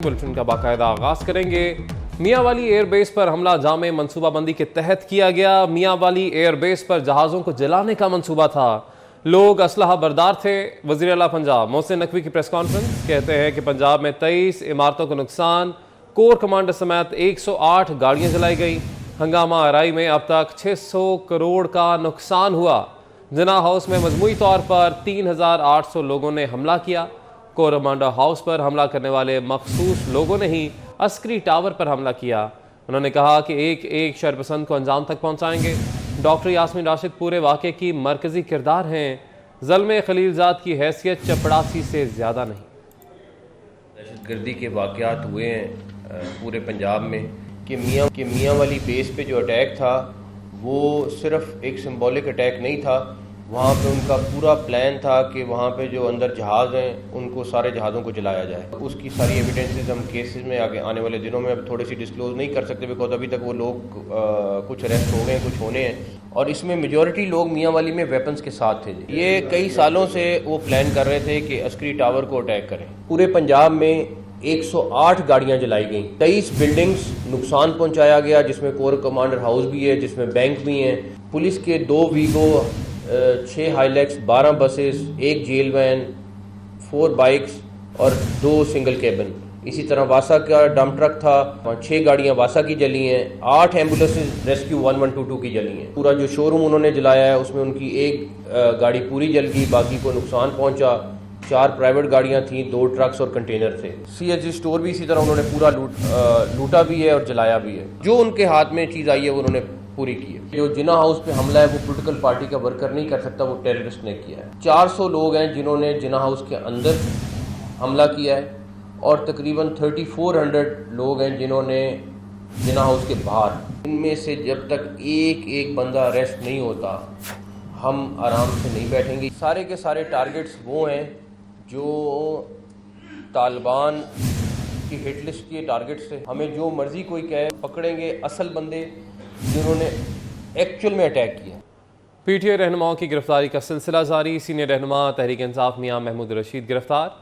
Bulletin का बाकायदा आगाज करेंगे। मियां वाली एयर बेस पर हमला जामे मंसूबा बंदी के तहत किया गया। मियां वाली एयर बेस पर जहाजों को जलाने का मंसूबा था। लोग असलहा बरदार थे। वजीर आला पंजाब मोहसिन नकवी की प्रेस कॉन्फ्रेंस, कहते हैं कि पंजाब में 23 इमारतों को नुकसान, कोर कमांडर समेत 108 गाड़ियां जलाई गई। हंगामा आराई में अब तक 600 करोड़ का नुकसान हुआ। जिना हाउस में मजमूई तौर पर 3800 लोगों ने हमला किया। कोर कमांडर हाउस पर हमला करने वाले मखसूस लोगों ने ही अस्करी टावर पर हमला किया। उन्होंने कहा कि एक एक शरपसंद को अंजाम तक पहुंचाएंगे। डॉक्टर यास्मीन राशिद पूरे वाक़े की मरकजी किरदार हैं। ज़ल्म खलीलजाद की हैसियत चपड़ासी से ज़्यादा नहीं। दहशतगर्दी के वाक़यात हुए हैं पूरे पंजाब में कि मियाँ वाली बेस पे जो अटैक था वो सिर्फ एक सिंबॉलिक अटैक नहीं था। वहाँ पे उनका पूरा प्लान था कि वहाँ पे जो अंदर जहाज़ हैं उनको सारे जहाज़ों को जलाया जाए। उसकी सारी एविडेंसेस हम केसेस में आगे आने वाले दिनों में अब थोड़ी सी डिस्क्लोज नहीं कर सकते, बिकॉज अभी तक वो लोग कुछ अरेस्ट हो गए हैं, कुछ होने हैं। और इसमें मेजॉरिटी लोग मियाँ वाली में वेपन्स के साथ थे। ये कई सालों से वो प्लान कर रहे थे कि अस्करी टावर को अटैक करें। पूरे पंजाब में 108 गाड़ियां जलाई गई, 23 बिल्डिंग्स नुकसान पहुंचाया गया, जिसमें कोर कमांडर हाउस भी है, जिसमें बैंक भी हैं। पुलिस के 2 Vigo, 6 Hilux, 12 buses, 1 jail van, 4 bikes और 2 सिंगल केबिन। इसी तरह वासा का डंप ट्रक था, 6 गाड़ियां वासा की जली हैं, 8 एम्बुलेंसेज रेस्क्यू 1122 की जली हैं। पूरा जो शोरूम उन्होंने जलाया है उसमें उनकी एक गाड़ी पूरी जल गई, बाकी को नुकसान पहुंचा। 4 प्राइवेट गाड़ियां थीं, 2 ट्रक्स और कंटेनर थे। CHG स्टोर भी इसी तरह उन्होंने पूरा लूटा भी है और जलाया भी है। जो उनके हाथ में चीज़ आई है वो उन्होंने पूरी की है। जो जिना हाउस पे हमला है वो पॉलिटिकल पार्टी का वर्कर नहीं कर सकता, वो टेररिस्ट ने किया है। 400 लोग हैं जिन्होंने जिना हाउस के अंदर हमला किया है और तकरीबन 3400 लोग हैं जिन्होंने जिना हाउस के बाहर। इनमें से जब तक एक एक बंदा अरेस्ट नहीं होता हम आराम से नहीं बैठेंगे। सारे के सारे टारगेट्स वो हैं जो तालिबान की हिट लिस्ट के टारगेट्स थे। हमें जो मर्जी कोई कहे, पकड़ेंगे असल बंदे जिन्होंने एक्चुअल में अटैक किया। PTI रहनुमाओं की गिरफ्तारी का सिलसिला जारी। सीनियर रहनुमा तहरीक इंसाफ मियां महमूद रशीद गिरफ्तार।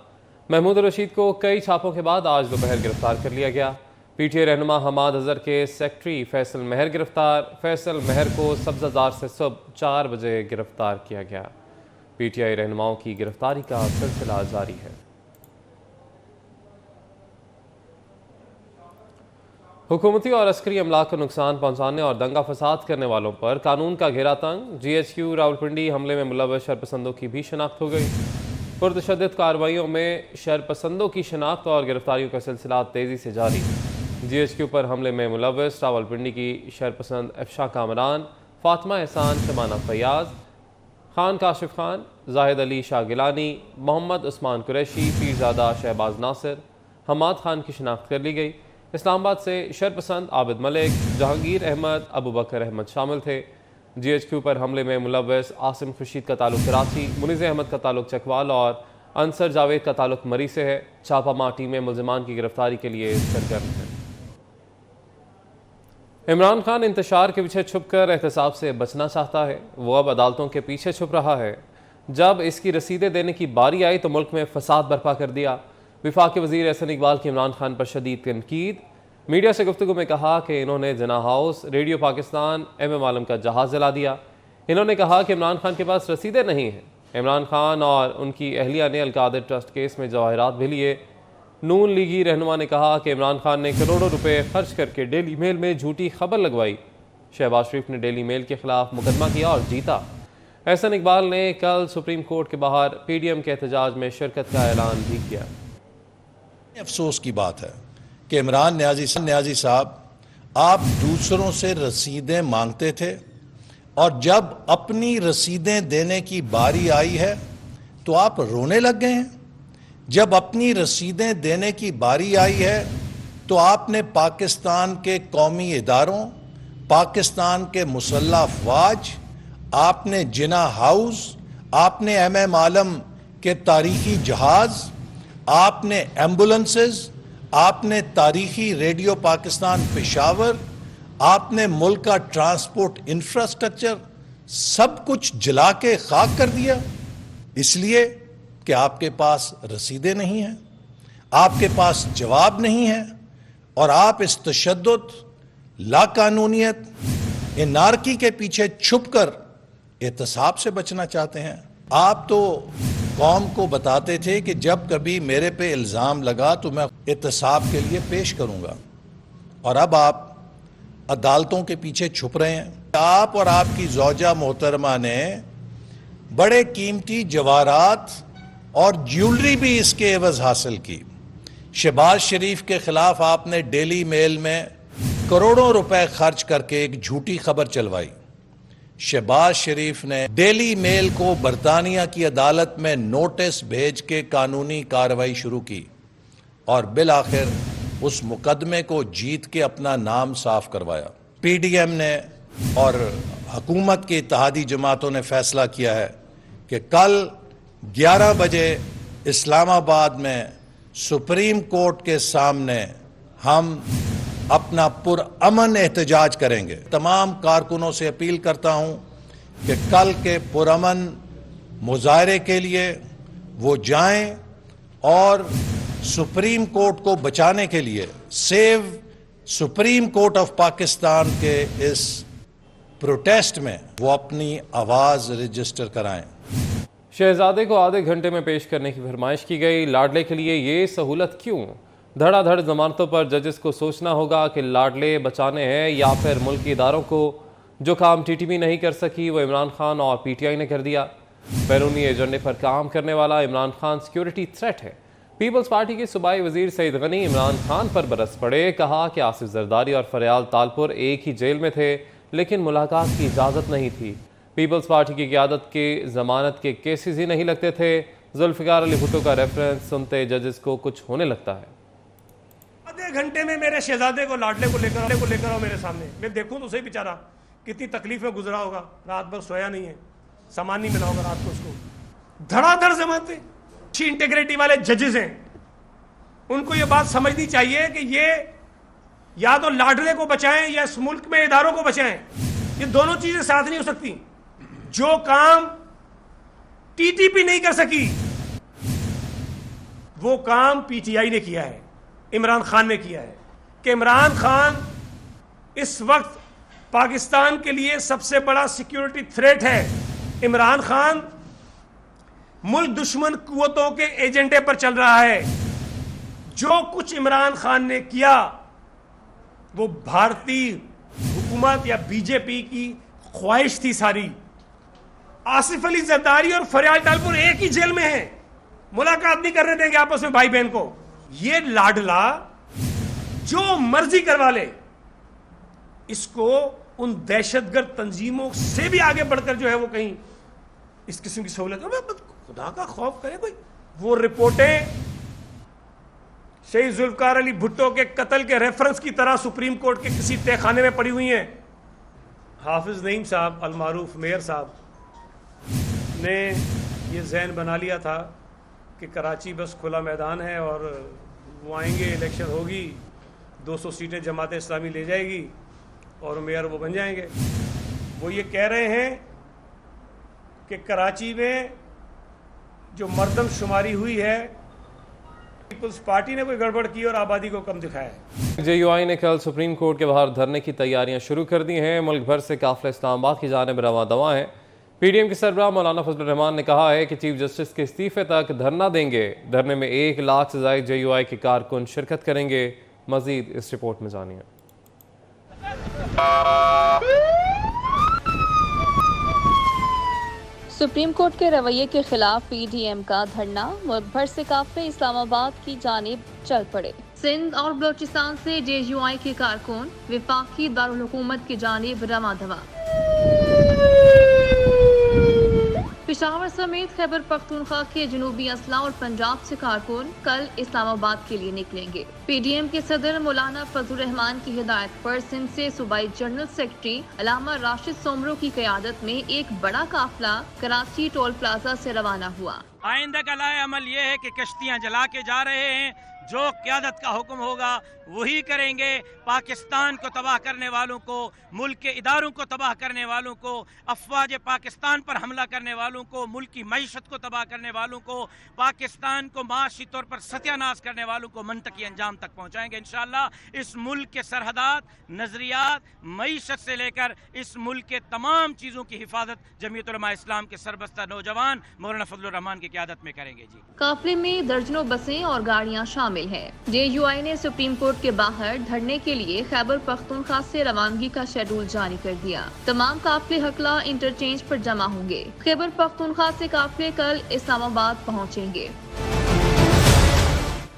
महमूद रशीद को कई छापों के बाद आज दोपहर गिरफ्तार कर लिया गया। PTI रहनुमा हमाद अजहर के सेक्रेटरी फैसल महर गिरफ्तार। फैसल महर को सब्ज़ाजार से सुबह 4 बजे गिरफ्तार किया गया। PTI रहनुमाओं की गिरफ्तारी का सिलसिला जारी है। हुकूमती और अस्करी अमलाक को नुकसान पहुंचाने और दंगा फसाद करने वालों पर कानून का घेरा तंग। GHQ रावलपिंडी हमले में मुलव्वस शरपसंदों की भी शनाख्त हो गई। पुरतशद्दुद कार्रवाइयों में शरपसंदों की शनाख्त और गिरफ्तारियों का सिलसिला तेज़ी से जारी। GHQ पर हमले में मुलव्वस रावलपिंडी की शरपसंद अफशा कामरान, फातिमा एहसान, शमाना फैयाज, खान काशिफ खान, जाहिद अली शाह गिलानी, मोहम्मद उस्मान कुरैशी, पीरजादा शहबाज नासिर, हमाद खान की शनाख्त कर ली गई। इस्लामाबाद से शरपसंद आबिद मलिक, जहांगीर अहमद, अबू बकर अहमद शामिल थे। GHQ पर हमले में मुलव्वस आसिम खुर्शीद का ताल्लुक कराची, मुनीज़ अहमद का ताल्लुक चकवाल और अंसर जावेद का ताल्लुक मरी से है। छापामार टीमें मुल्ज़िमान की गिरफ्तारी के लिए सरगर्म हैं। इमरान खान इंतशार के पीछे छुप कर एहतसाब से बचना चाहता है। वो अब अदालतों के पीछे छुप रहा है। जब इसकी रसीदें देने की बारी आई तो मुल्क में फसाद बर्पा कर दिया। वफाकी वज़ीर एहसन इकबाल की इमरान खान पर शदीद तनकीद। मीडिया से गुफ्तगू में कहा कि इन्होंने जिना हाउस, रेडियो पाकिस्तान, MM आलम का जहाज़ जला दिया। इन्होंने कहा कि इमरान खान के पास रसीदें नहीं हैं। इमरान खान और उनकी अहलिया ने अलकादिर ट्रस्ट केस में जवाहिरात भी लिए। नून लीगी रहनुमा ने कहा कि इमरान खान ने करोड़ों रुपए खर्च करके डेली मेल में झूठी खबर लगवाई। शहबाज शरीफ ने डेली मेल के खिलाफ मुकदमा किया और जीता। एहसन इकबाल ने कल सुप्रीम कोर्ट के बाहर PDM के एहतजाज में शिरकत का ऐलान भी किया। अफसोस की बात है कि इमरान न्याजी साहब, आप दूसरों से रसीदें मांगते थे और जब अपनी रसीदें देने की बारी आई है तो आप रोने लग गए हैं। जब अपनी रसीदें देने की बारी आई है तो आपने पाकिस्तान के कौमी इदारों, पाकिस्तान के मुसल्लह अफवाज, आपने जिना हाउस, आपने MM आलम के तारीखी जहाज, आपने एम्बुलेंसेस, आपने तारीखी रेडियो पाकिस्तान पेशावर, आपने मुल्क का ट्रांसपोर्ट इंफ्रास्ट्रक्चर सब कुछ जला के खाक कर दिया, इसलिए कि आपके पास रसीदें नहीं हैं। آپ کے پاس جواب نہیں ہے اور آپ اس تشدد، لاقانونیت، انارکی کے پیچھے چھپ کر احتساب سے بچنا چاہتے ہیں۔ آپ تو قوم کو بتاتے تھے کہ جب کبھی میرے پہ الزام لگا تو میں احتساب کے لیے پیش کروں گا، اور اب آپ عدالتوں کے پیچھے چھپ رہے ہیں۔ آپ اور آپ کی زوجہ محترمہ نے بڑے قیمتی جواہرات اور جیولری بھی اس کے عوض حاصل کی۔ شہباز شریف کے خلاف آپ نے ڈیلی میل میں کروڑوں روپے خرچ کر کے ایک جھوٹی خبر چلوائی۔ شہباز شریف نے ڈیلی میل کو برطانیہ کی عدالت میں نوٹس بھیج کے قانونی کارروائی شروع کی اور بالآخر اس مقدمے کو جیت کے اپنا نام صاف کروایا۔ پی ڈی ایم نے اور حکومت کی اتحادی جماعتوں نے فیصلہ کیا ہے کہ کل 11 بجے اسلام آباد میں سپریم کورٹ کے سامنے ہم اپنا پرامن احتجاج کریں گے۔ تمام کارکنوں سے اپیل کرتا ہوں کہ کل کے پرامن مظاہرے کے لیے وہ جائیں اور سپریم کورٹ کو بچانے کے لیے save supreme court of Pakistan کے اس پروٹیسٹ میں وہ اپنی آواز رجسٹر کرائیں۔ شہزادے کو آدھے گھنٹے میں پیش کرنے کی فرمائش کی گئی۔ لاڈلے کے لیے یہ سہولت کیوں؟ دھڑا دھڑ ضمانتوں پر ججز کو سوچنا ہوگا کہ لاڈلے بچانے ہیں یا پھر ملکی اداروں کو۔ جو کام ٹی ٹی پی نہیں کر سکی وہ عمران خان اور پی ٹی آئی نے کر دیا۔ بیرونی ایجنڈے پر کام کرنے والا عمران خان سیکیورٹی تھریٹ ہے۔ پیپلز پارٹی کے صوبائی وزیر سعید غنی عمران خان پر برس پڑے، کہا کہ آصف زرداری اور فریال تالپور ایک ہی جیل میں تھے لیکن ملاقات کی اجازت نہیں تھی۔ پیپلز پارٹی کی قیادت کے ضمانت کے کیسز ہی نہیں لگتے تھے۔ ذوالفقار علی بھٹو کا ریفرنس سنتے ججز کو کچھ ہونے لگتا ہے۔ آدھے گھنٹے میں میرے شہزادے کو لاڈلے کو لے کر آؤ میرے سامنے، میں دیکھوں تو صحیح بیچارہ کتنی تکلیف میں گزرا ہوگا، رات بھر سویا نہیں ہے، سامان نہیں ملا ہوگا رات کو اس کو۔ دھڑا دھڑ ضمانتیں، اچھی انٹیگریٹی والے ججز ہیں، ان کو یہ بات سمجھنی چاہیے کہ یہ یا تو لاڈلے کو بچائیں یا اس ملک میں اداروں کو بچائیں، یہ دونوں چیزیں ساتھ نہیں ہو سکتی۔ جو کام ٹی ٹی پی نہیں کر سکی وہ کام پی ٹی آئی نے کیا ہے، عمران خان نے کیا ہے، کہ عمران خان اس وقت پاکستان کے لیے سب سے بڑا سیکیورٹی تھریٹ ہے۔ عمران خان ملک دشمن قوتوں کے ایجنڈے پر چل رہا ہے۔ جو کچھ عمران خان نے کیا وہ بھارتی حکومت یا بی جے پی کی خواہش تھی ساری۔ آصف علی زرداری اور فریال تالپور ایک ہی جیل میں ہیں، ملاقات نہیں کرنے دیں گے آپس میں بھائی بہن کو۔ یہ لاڈلا جو مرضی کروا لے، اس کو ان دہشت گرد تنظیموں سے بھی آگے بڑھ کر جو ہے وہ کہیں اس قسم کی سہولت، خدا کا خوف کرے کوئی۔ وہ رپورٹیں شہید ذوالفقار علی بھٹو کے قتل کے ریفرنس کی طرح سپریم کورٹ کے کسی تہہ خانے میں پڑی ہوئی ہیں۔ حافظ نعیم صاحب المعروف میئر صاحب نے یہ ذہن بنا لیا تھا کہ کراچی بس کھلا میدان ہے اور وہ آئیں گے، الیکشن ہوگی، 200 سیٹیں جماعت اسلامی لے جائے گی اور میئر وہ بن جائیں گے۔ وہ یہ کہہ رہے ہیں کہ کراچی میں جو مردم شماری ہوئی ہے، پیپلز پارٹی نے کوئی گڑبڑ کی اور آبادی کو کم دکھایا ہے۔ جے یو آئی نے کل سپریم کورٹ کے باہر دھرنے کی تیاریاں شروع کر دی ہیں۔ ملک بھر سے قافلے اسلام آباد کی جانب رواں دواں ہیں۔ پی ڈی ایم کے سربراہ مولانا فضل الرحمان نے کہا ہے کہ چیف جسٹس کے استعفے تک دھرنا دیں گے۔ دھرنے میں 1 لاکھ سے زائد جے یو آئی کے کارکن شرکت کریں گے۔ مزید اس رپورٹ میں جانیے۔ سپریم کورٹ کے رویے کے خلاف پی ڈی ایم کا دھرنا، ملک بھر سے قافلے اسلام آباد کی جانب چل پڑے۔ سندھ اور بلوچستان سے جے یو آئی کے کارکن وفاقی دارالحکومت کی جانب رواں دواں۔ پشاور سمیت خیبر پختونخوا کے جنوبی اضلاع اور پنجاب سے کارکن کل اسلام آباد کے لیے نکلیں گے۔ پی ڈی ایم کے صدر مولانا فضل الرحمان کی ہدایت پر سندھ سے صوبائی جنرل سیکرٹری علامہ راشد سومرو کی قیادت میں ایک بڑا قافلہ کراچی ٹول پلازا سے روانہ ہوا۔ آئندہ کا لائحہ عمل یہ ہے کہ کشتیاں جلا کے جا رہے ہیں، जो क़यादत का हुक्म होगा वही करेंगे। पाकिस्तान को तबाह करने वालों को, मुल्क के इदारों को तबाह करने वालों को, अफवाज पाकिस्तान पर हमला करने वालों को, मुल्क की मईशत को तबाह करने वालों को, पाकिस्तान को माशी तौर पर सत्यानाश करने वालों को मंतकी अंजाम तक पहुँचाएंगे इंशाअल्लाह। इस मुल्क के सरहदात, नज़रियात, मईशत से लेकर इस मुल्क के तमाम चीज़ों की हिफाजत जमीयत उलमा इस्लाम के सरबस्ता नौजवान मौलाना फजलुर रहमान की क़यादत में करेंगे जी। काफिले में दर्जनों बसें और गाड़ियां शामिल हैं। JUI ने सुप्रीम कोर्ट के बाहर धरने के लिए खैबर पख्तूनख्वा से रवानगी का शेड्यूल जारी कर दिया। तमाम काफिले हकला इंटरचेंज पर जमा होंगे। खैबर पख्तूनख्वा से काफिले कल इस्लामाबाद पहुंचेंगे।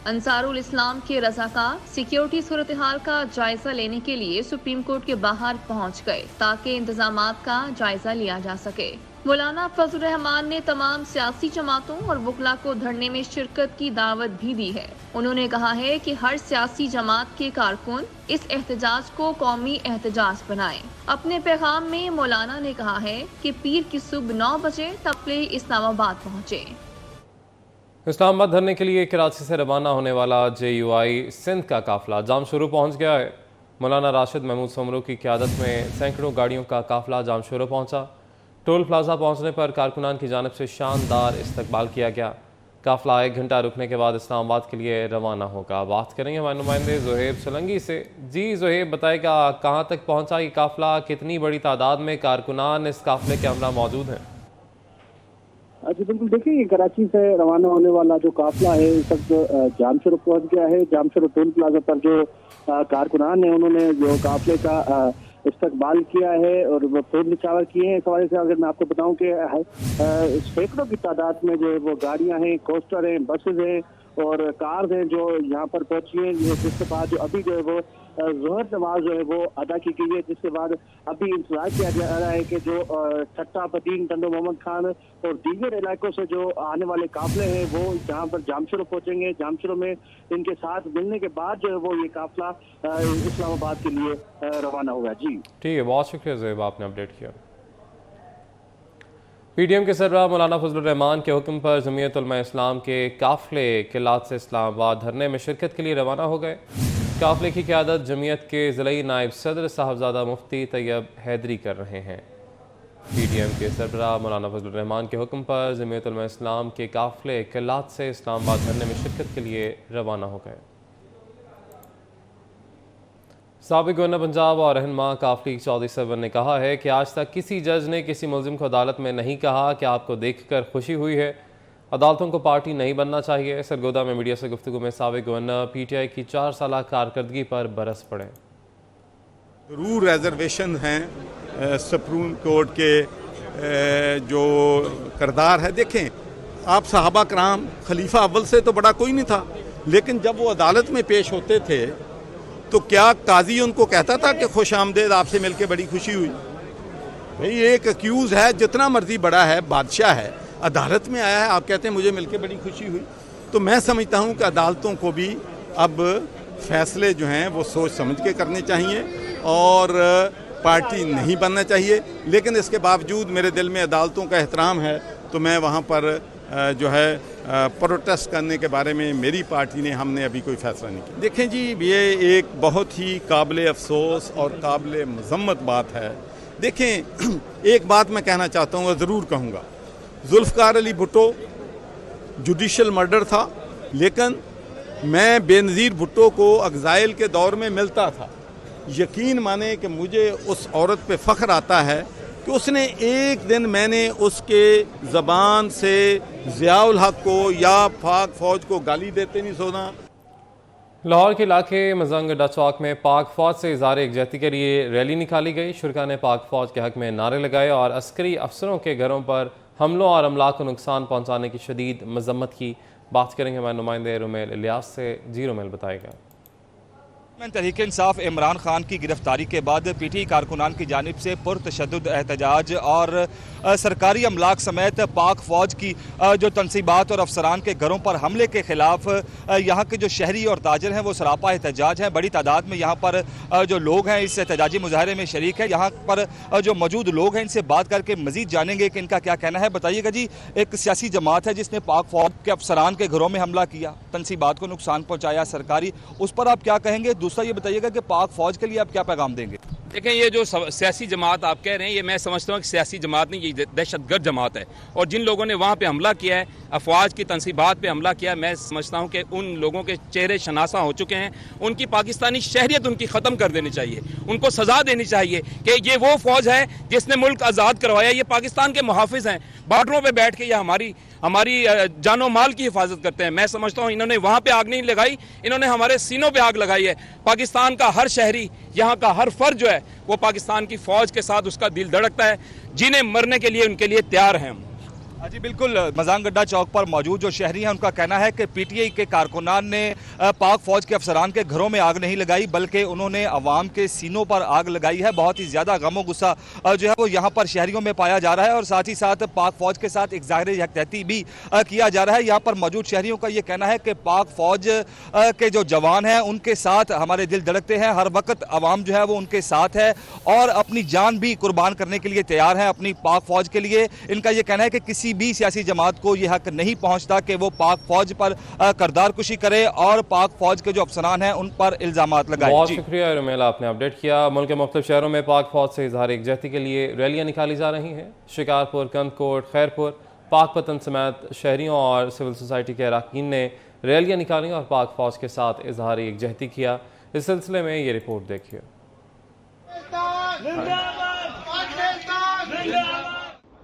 अंसारुल इस्लाम के रज़ाकार सिक्योरिटी सूरत हाल का जायजा लेने के लिए सुप्रीम कोर्ट के बाहर पहुंच गए ताकि इंतजामात का जायजा लिया जा सके। मौलाना फजल रहमान ने तमाम सियासी जमातों और वकला को धरने में शिरकत की दावत भी दी है। उन्होंने कहा है कि हर सियासी जमात के कारकुन इस एहतजाज को कौमी एहतजाज बनाएं। अपने पैगाम में मौलाना ने कहा है कि पीर की सुबह 9 बजे तबलीग इस्लामाबाद पहुँचे। इस्लामाबाद धरने के लिए कराची से रवाना होने वाला JUI सिंध का काफिला जामशोरो पहुंच गया है। मौलाना राशिद महमूद समरू की क़यादत में सैकड़ों गाड़ियों का काफिला जामशोरो पहुंचा। टोल प्लाजा पहुंचने पर कारकुनान की जानिब से शानदार इस्तकबाल किया गया। काफिला 1 घंटा रुकने के बाद इस्लामाबाद के लिए रवाना होगा। बात करेंगे हमारे नुमाइंदे ज़ुहैब सलंगी से। जी ज़ुहैब, बताएगा कहाँ तक पहुंचा ये काफिला, कितनी बड़ी तादाद में कारकुनान इस काफिले के हमरा मौजूद हैं? जी बिल्कुल, देखिए ये कराची से रवाना होने वाला जो काफिला है इस वक्त जामशोरो पहुंच गया है। जामशोरो टोल प्लाजा पर जो कारकुनान है उन्होंने जो काफिले का इस्तकबाल किया है और वो फूल निछावर किए हैं। इस हवाले से अगर मैं आपको बताऊं कि सैकड़ों की तादाद में जो है वो गाड़ियां हैं, कोस्टर हैं, बसेज हैं और कार हैं जो यहाँ पर पहुंची हैं, जिसके बाद जो अभी जो है वो ज़ोहर नमाज जो है वो अदा की गई है, जिसके बाद अभी इंतजार किया जा रहा है कि जो ठट्टा पतीन, टंडो मोहम्मद खान और दीगर इलाकों से जो आने वाले काफिले हैं वो यहाँ पर जामशोरो पहुंचेंगे। जामशोरो में इनके साथ मिलने के बाद जो है वो ये काफिला इस्लामाबाद के लिए रवाना होगा। जी ठीक है, बहुत शुक्रिया ज़ुहैब, आपने अपडेट किया। PDM के सरबराह मौलाना फजलुर रहमान के हुक्म पर जमीयत उलमा इस्लाम के काफिले किलात से इस्लामाबाद धरने में शिरकत के लिए रवाना हो गए। काफिले की क़यादत जमीयत के ज़िलई नायब सदर साहबजादा मुफ्ती तैयब हैदरी कर रहे हैं। PDM के सरबराह मौलाना फजलुर रहमान के हुक्म पर जमीयत उलमा इस्लाम के काफिले किलात से इस्लामाबाद धरने में शिरकत के लिए रवाना हो गए। साबिक़ गवर्नर पंजाब और रहनुमा काफिली चौधरी सरवर ने कहा है कि आज तक किसी जज ने किसी मुलजिम को अदालत में नहीं कहा कि आपको देखकर खुशी हुई है। अदालतों को पार्टी नहीं बनना चाहिए। सरगोदा में मीडिया से गुफ्तगू में साबिक़ गवर्नर PTI की 4 साल कारकर्दगी पर बरस पड़े। ज़रूर रिजर्वेशन हैं सुप्रीम कोर्ट के जो करदार है। देखें आप सहाबा कराम खलीफा अव्वल से तो बड़ा कोई नहीं था, लेकिन जब वो अदालत में पेश होते थे तो क्या काजी उनको कहता था कि खुश आमदेद, आपसे मिलके बड़ी खुशी हुई? भाई एक अक्यूज़ है, जितना मर्जी बड़ा है, बादशाह है, अदालत में आया है, आप कहते हैं मुझे मिलके बड़ी खुशी हुई। तो मैं समझता हूँ कि अदालतों को भी अब फैसले जो हैं वो सोच समझ के करने चाहिए और पार्टी नहीं बनना चाहिए। लेकिन इसके बावजूद मेरे दिल में अदालतों का एहतराम है, तो मैं वहाँ पर जो है प्रोटेस्ट करने के बारे में मेरी पार्टी ने, हमने अभी कोई फैसला नहीं किया। देखें जी, ये एक बहुत ही काबिल अफसोस और काबिल मज़म्मत बात है। देखें एक बात मैं कहना चाहता हूँ और ज़रूर कहूँगा, जुल्फ़कार अली भुट्टो जुडिशल मर्डर था, लेकिन मैं बेनज़ीर भुट्टो को एग्ज़ाइल के दौर में मिलता था। यकीन माने कि मुझे उस औरत पे फ़ख्र आता है कि उसने एक दिन मैंने उसके ज़बान से ज़ियाउल हक को या पाक फ़ौज को गाली देते नहीं सुना। लाहौर के इलाके मजंग अड्डा चौक में पाक फ़ौज से इज़हार यकजहती के लिए रैली निकाली गई। शुरका ने पाक फ़ौज के हक में नारे लगाए और अस्करी अफसरों के घरों पर हमलों और अमला को नुकसान पहुँचाने की शदीद मजम्मत की। बात करेंगे हमारे नुमाइंदे रुमेल इलियास से। जी रुमेल, बताएगा। तहरीक इंसाफ इमरान खान की गिरफ्तारी के बाद पीटीआई कारकुनान की जानिब से पुरतशद्दुद एहतजाज और सरकारी अमलाक समेत पाक फौज की जो तनसीबात और अफसरान के घरों पर हमले के खिलाफ यहाँ के जो शहरी और ताजर हैं वो सरापा एहतजाज हैं। बड़ी तादाद में यहाँ पर जो लोग हैं इस एहतजाजी मुजाहरे में शरीक है। यहाँ पर जो मौजूद लोग हैं इनसे बात करके मजीद जानेंगे कि इनका क्या कहना है। बताइएगा जी, एक सियासी जमात है जिसने पाक फौज के अफसरान के घरों में हमला किया, तनसीबात को नुकसान पहुँचाया सरकारी, उस पर आप क्या कहेंगे? दूसरा ये बताइएगा कि पाक फौज के लिए आप क्या पैगाम देंगे? देखें, ये जो सियासी जमात आप कह रहे हैं, ये मैं समझता हूँ कि सियासी जमात नहीं, ये दहशतगर्द जमात है। और जिन लोगों ने वहाँ पे हमला किया है, अफवाज की तनसीबात पे हमला किया है, मैं समझता हूँ कि उन लोगों के चेहरे शनासा हो चुके हैं। उनकी पाकिस्तानी शहरियत उनकी ख़त्म कर देनी चाहिए, उनको सज़ा देनी चाहिए कि ये वो फौज है जिसने मुल्क आज़ाद करवाया। ये पाकिस्तान के मुहाफिज हैं, बॉर्डरों पर बैठ के ये हमारी जानो माल की हिफाजत करते हैं। मैं समझता हूँ इन्होंने वहाँ पे आग नहीं लगाई, इन्होंने हमारे सीनों पे आग लगाई है। पाकिस्तान का हर शहरी, यहाँ का हर फर्द जो है वो पाकिस्तान की फौज के साथ उसका दिल धड़कता है, जिन्हें मरने के लिए उनके लिए तैयार हैं हम। जी बिल्कुल, मजान गड्ढा चौक पर मौजूद जो शहरी हैं उनका कहना है कि पीटीआई के कारकुनान ने पाक फौज के अफसरान के घरों में आग नहीं लगाई, बल्कि उन्होंने अवाम के सीनों पर आग लगाई है। बहुत ही ज़्यादा गमो गुस्सा जो है वो यहाँ पर शहरियों में पाया जा रहा है और साथ ही साथ पाक फौज के साथ एक ज़ाहिर यकजहती भी किया जा रहा है। यहाँ पर मौजूद शहरियों का ये कहना है कि पाक फौज के जो जवान हैं उनके साथ हमारे दिल धड़कते हैं, हर वक्त अवाम जो है वो उनके साथ है और अपनी जान भी कुर्बान करने के लिए तैयार हैं अपनी पाक फौज के लिए। इनका ये कहना है कि किसी भी सियासी जमात को यह हक नहीं पहुंचता कि वो पाक फौज पर करदार कुशी करे और पाक फौज के जो अफसरान हैं उन पर इल्जामात लगाए। बहुत शुक्रिया रुमेला, आपने अपडेट किया। मुल्क के मुख्तलिफ शहरों में पाक फौज से इजहार एकजहती के लिए रैलियां निकाली जा रही हैं। शिकारपुर, कंदकोट, खैरपुर, पाकपतन समेत शहरियों और सिविल सोसाइटी के अरकान ने रैलियां निकाली और पाक फौज के साथ इजहार एकजहती किया। इस सिलसिले में ये रिपोर्ट देखिए।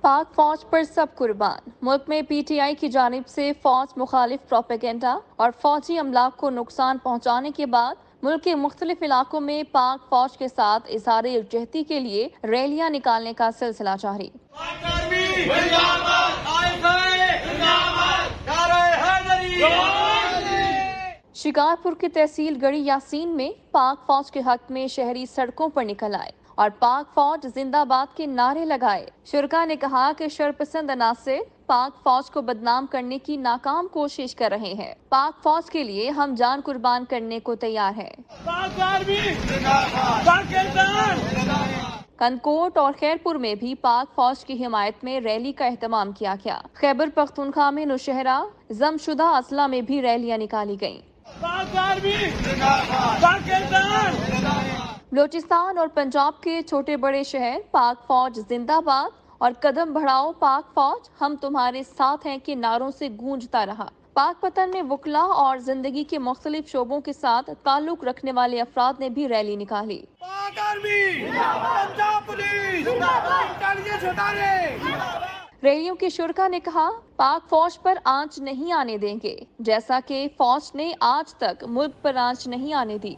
पाक फौज पर सब कुर्बान। मुल्क में पीटीआई की जानिब से फौज मुखालिफ प्रोपेगेंडा और फौजी अमलाक को नुकसान पहुंचाने के बाद मुल्क के मुख्तलिफ इलाकों में पाक फौज के साथ इज़हार यकजहती के लिए रैलियां निकालने का सिलसिला जारी। शिकारपुर की तहसील गढ़ी यासीन में पाक फौज के हक में शहरी सड़कों पर निकल आए और पाक फौज जिंदाबाद के नारे लगाए। शुरका ने कहा कि शरपसंद अनासिर पाक फौज को बदनाम करने की नाकाम कोशिश कर रहे हैं। पाक फौज के लिए हम जान कुर्बान करने को तैयार हैं। कंदकोट और खैरपुर में भी पाक फौज की हिमायत में रैली का एहतमाम किया गया। खैबर पख्तूनख्वा में नौशहरा जमशुदा असला में भी रैलियां निकाली गयी। बलोचिस्तान और पंजाब के छोटे बड़े शहर पाक फौज जिंदाबाद और कदम बढ़ाओ पाक फौज हम तुम्हारे साथ हैं के नारों से गूंजता रहा। पाकपतन में वकला और जिंदगी के मुख्तलिफ शोबों के साथ ताल्लुक रखने वाले अफराद ने भी रैली निकाली। रैलियों के शुरका ने कहा, पाक फौज पर आंच नहीं आने देंगे, जैसा कि फौज ने आज तक मुल्क पर आंच नहीं आने दी।